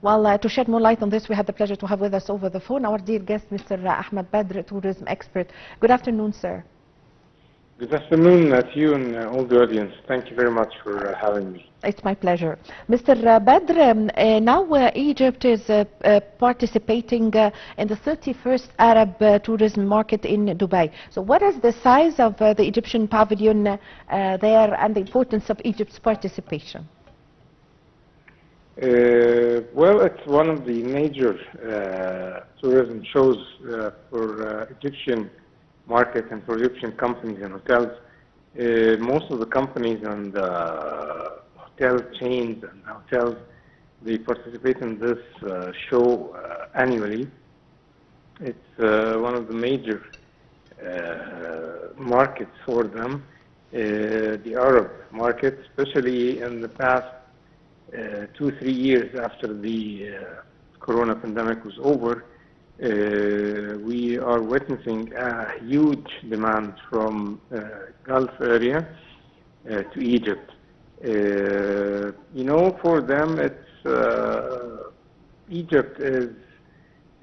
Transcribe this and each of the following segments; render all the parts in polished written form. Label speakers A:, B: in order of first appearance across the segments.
A: Well, to shed more light on this, we had the pleasure to have with us over the phone our dear guest, Mr. Ahmed Badr, tourism expert. Good afternoon, sir.
B: Good afternoon to you and all the audience. Thank you very much for having me.
A: It's my pleasure. Mr. Badr, now Egypt is participating in the 31st Arab tourism market in Dubai. So what is the size of the Egyptian pavilion there and the importance of Egypt's participation?
B: Well, it's one of the major tourism shows for Egyptian market and for Egyptian companies and hotels. Most of the companies and hotel chains and hotels, they participate in this show annually. It's one of the major markets for them, the Arab market, especially in the past 2-3 years after the corona pandemic was over. We are witnessing a huge demand from Gulf area to Egypt. You know, for them, it's Egypt is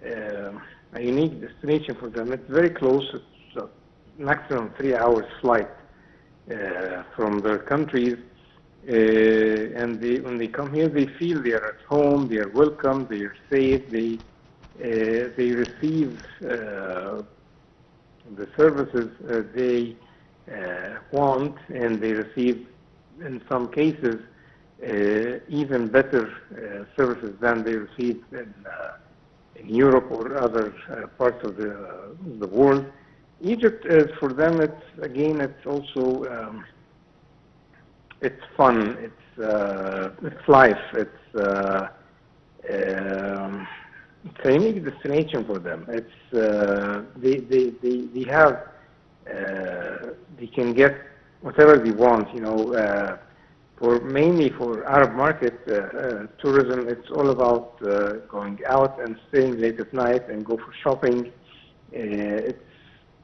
B: a unique destination for them. It's very close. It's a maximum 3 hours flight from their countries. And when they come here, they feel they are at home, they are welcome, they are safe, they receive the services they want, and they receive, in some cases, even better services than they receive in Europe or other parts of the world. Egypt is, for them, it's also it's fun, it's life, it's a unique destination for them. It's they have they can get whatever they want, you know. Mainly for Arab market tourism, it's all about going out and staying late at night and go for shopping. It's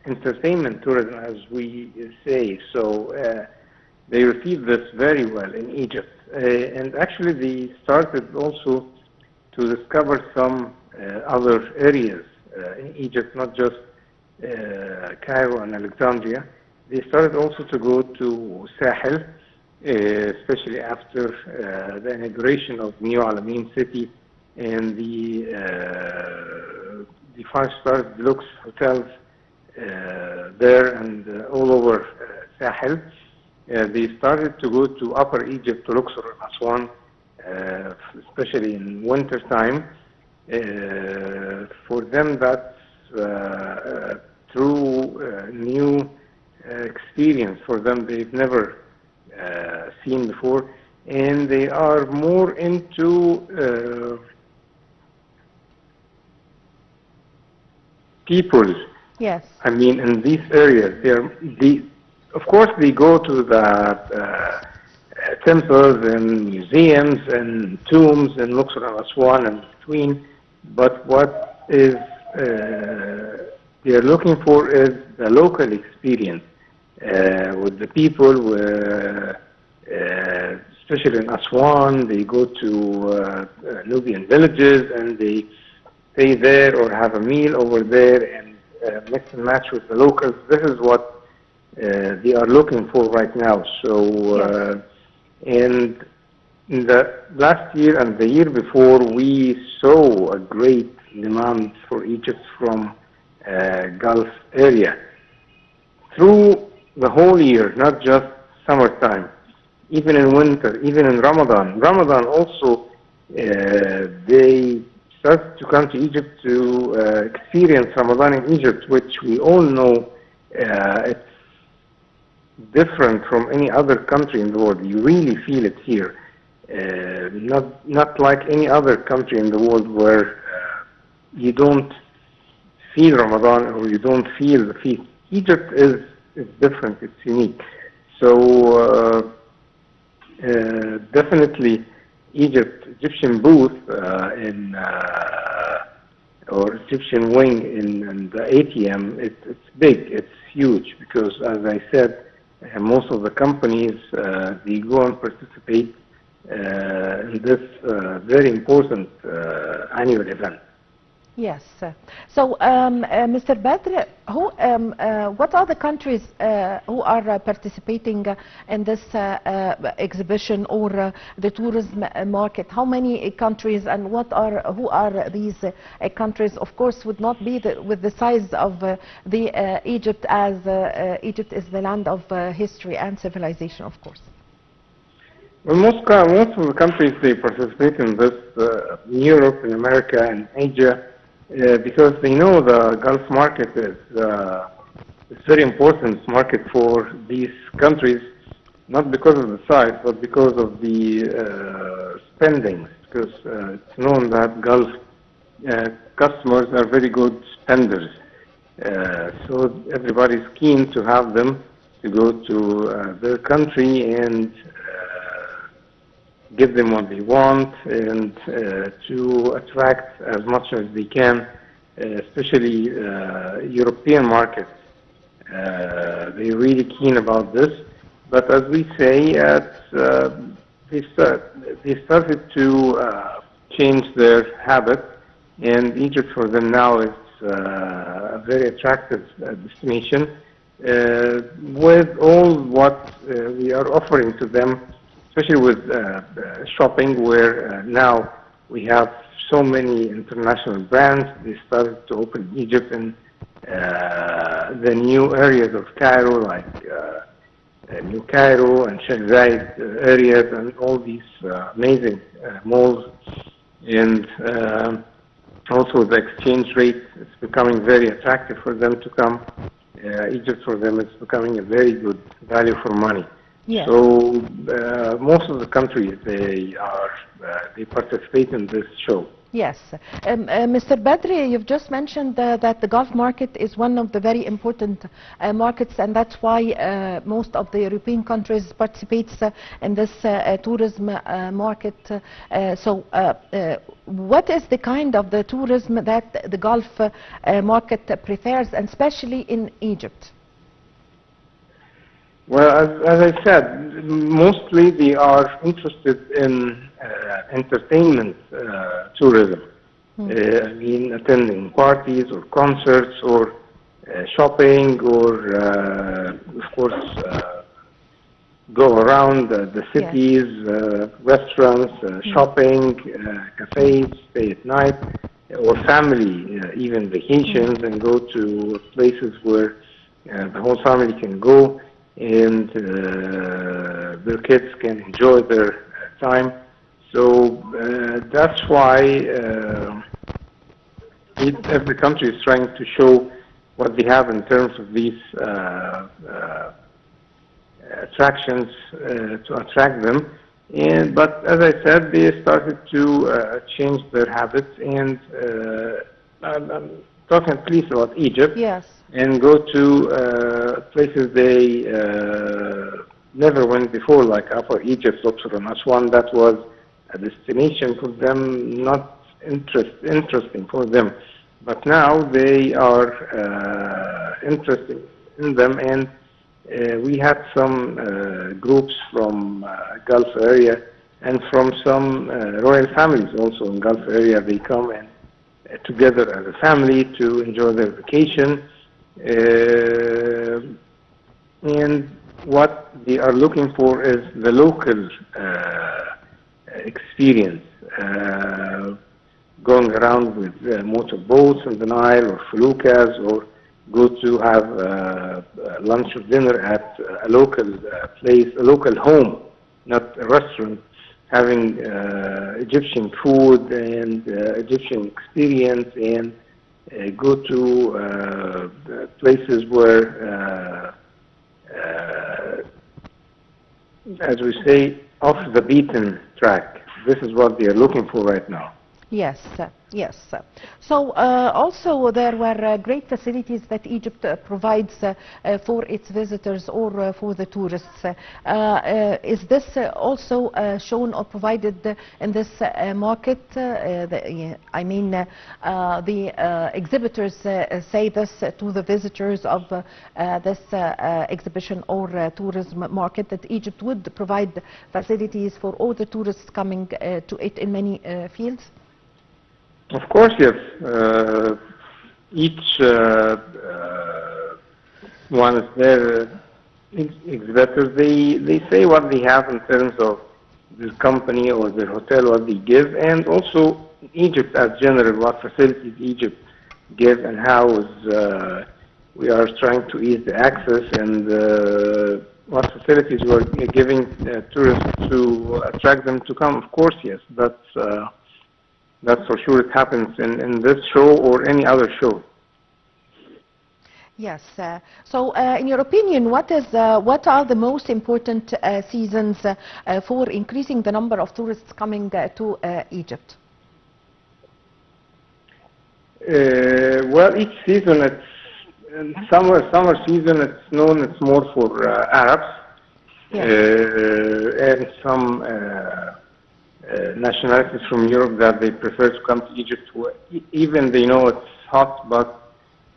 B: entertainment tourism, as we say. So they receive this very well in Egypt, and actually they started also to discover some other areas in Egypt, not just Cairo and Alexandria. They started also to go to Sahel, especially after the inauguration of New Alameen City and the 5-star deluxe hotels there and all over Sahel. They started to go to Upper Egypt, to Luxor and Aswan, especially in winter time. For them, that's true new experience for them they've never seen before, and they are more into people.
A: Yes.
B: I mean, in these areas, of course, they go to the temples and museums and tombs in Luxor and Aswan and between, but what is they are looking for is the local experience with the people, especially in Aswan. They go to Nubian villages and they stay there or have a meal over there and mix and match with the locals. This is what they are looking for right now. So, and in the last year and the year before, we saw a great demand for Egypt from Gulf area through the whole year, not just summertime, even in winter, even in Ramadan. Ramadan also, they start to come to Egypt to experience Ramadan in Egypt, which we all know it's different from any other country in the world. You really feel it here. Not like any other country in the world where you don't feel Ramadan or you don't feel the feast. Egypt is different, it's unique. So definitely Egyptian booth or Egyptian wing in the ATM, it's big, it's huge, because as I said, most of the companies, they go and participate in this very important annual event.
A: Yes. So, Mr. Badr, what are the countries who are participating in this exhibition or the tourism market? How many countries, and who are these countries? Of course, would not be with the size of the Egypt, as Egypt is the land of history and civilization, of course.
B: Well, most of the countries, they participate in this, in Europe, in America, and Asia. Because they know the Gulf market is a very important market for these countries, not because of the size, but because of the spending. Because it's known that Gulf customers are very good spenders. So everybody's keen to have them to go to their country and give them what they want, and to attract as much as they can, especially European markets. They're really keen about this. But as we say, they started to change their habits, and Egypt for them now is a very attractive destination with all what we are offering to them, especially with shopping, where now we have so many international brands. They started to open Egypt in the new areas of Cairo, like New Cairo and Sheikh Zayed areas, and all these amazing malls. And also the exchange rate is becoming very attractive for them to come. Egypt for them is becoming a very good value for money.
A: Yes.
B: So most of the countries, they participate in this show.
A: Yes. Mr. Badri, you've just mentioned that the Gulf market is one of the very important markets, and that's why most of the European countries participates in this tourism market. So what is the kind of the tourism that the Gulf market prefers, and especially in Egypt?
B: Well, as I said, mostly they are interested in entertainment tourism. I mean, attending parties or concerts or shopping, or of course go around the cities, restaurants, shopping, cafes, stay at night, or family, even vacations, and go to places where the whole family can go, and their kids can enjoy their time. So that's why every country is trying to show what they have in terms of these attractions to attract them. But as I said, they started to change their habits, and I'm talking at least about Egypt.
A: Yes.
B: And go to places they never went before, like Upper Egypt, Luxor and Aswan. That was a destination for them, not interesting for them. But now they are interested in them, and we had some groups from Gulf area and from some royal families also in Gulf area. They come and together as a family to enjoy their vacation. And what they are looking for is the local experience, going around with motorboats in the Nile or feluccas, or go to have lunch or dinner at a local place, a local home, not a restaurant, having Egyptian food and Egyptian experience, and go to places where, as we say, off the beaten track. This is what they are looking for right now.
A: Yes, yes. So also there were great facilities that Egypt provides for its visitors or for the tourists. Is this also shown or provided in this market? I mean, the exhibitors say this to the visitors of this exhibition or tourism market, that Egypt would provide facilities for all the tourists coming to it in many fields?
B: Of course, yes. Each one is there, exhibitors, they say what they have in terms of their company or their hotel, what they give, and also Egypt as general, what facilities Egypt gives and how is, we are trying to ease the access and what facilities we are giving tourists to attract them to come. Of course, yes. That's for sure. It happens in this show or any other show.
A: Yes. So, in your opinion, what are the most important seasons for increasing the number of tourists coming to Egypt?
B: Well, each season, it's summer season. It's known. It's more for Arabs, yes. And some nationalities from Europe that they prefer to come to Egypt. Even they know it's hot, but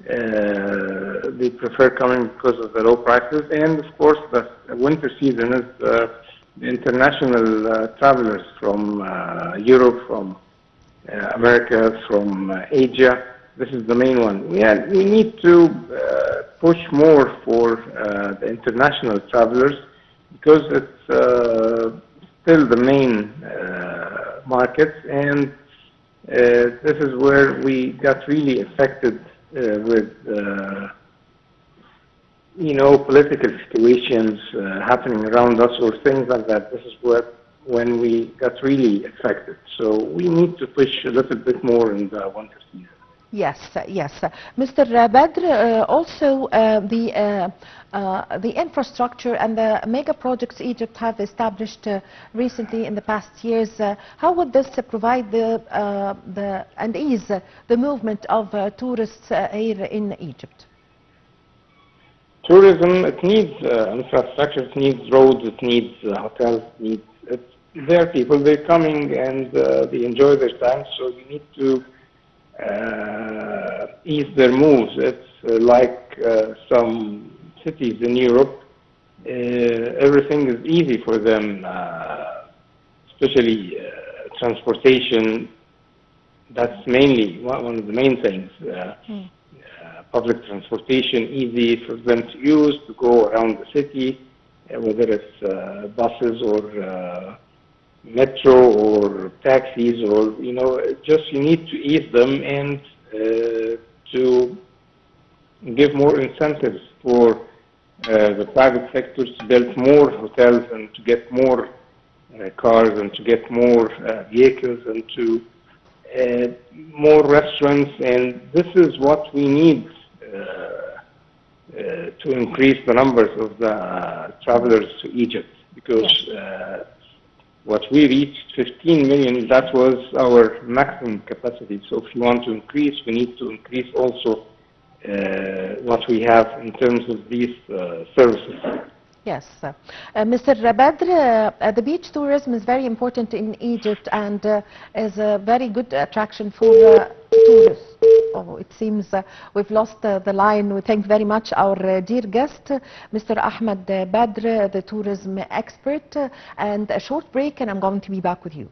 B: they prefer coming because of the low prices. And of course, the winter season is the international travelers from Europe, from America, from Asia. This is the main one. We need to push more for the international travelers because it's still the main markets, and this is where we got really affected with political situations happening around us or things like that. This is when we got really affected. So we need to push a little bit more in the winter season.
A: Yes, yes. Mr. Badr, also the infrastructure and the mega projects Egypt have established recently in the past years, how would this provide and ease the movement of tourists here in Egypt?
B: Tourism, it needs infrastructure, it needs roads, it needs hotels, there are people, they're coming and they enjoy their time, so you need to ease their moves. It's like some cities in Europe, everything is easy for them, especially transportation. That's mainly one of the main things. Public transportation, easy for them to use, to go around the city, whether it's buses or metro or taxis, or just you need to ease them and to give more incentives for the private sectors to build more hotels and to get more cars and to get more vehicles and to more restaurants, and this is what we need to increase the numbers of the travelers to Egypt, because what we reached, 15 million, that was our maximum capacity. So if you want to increase, we need to increase also what we have in terms of these services.
A: Yes. Mr. Badr, the beach tourism is very important in Egypt and is a very good attraction for tourists. Oh, it seems we've lost the line. We thank very much our dear guest, Mr. Ahmed Badr, the tourism expert. And a short break, and I'm going to be back with you.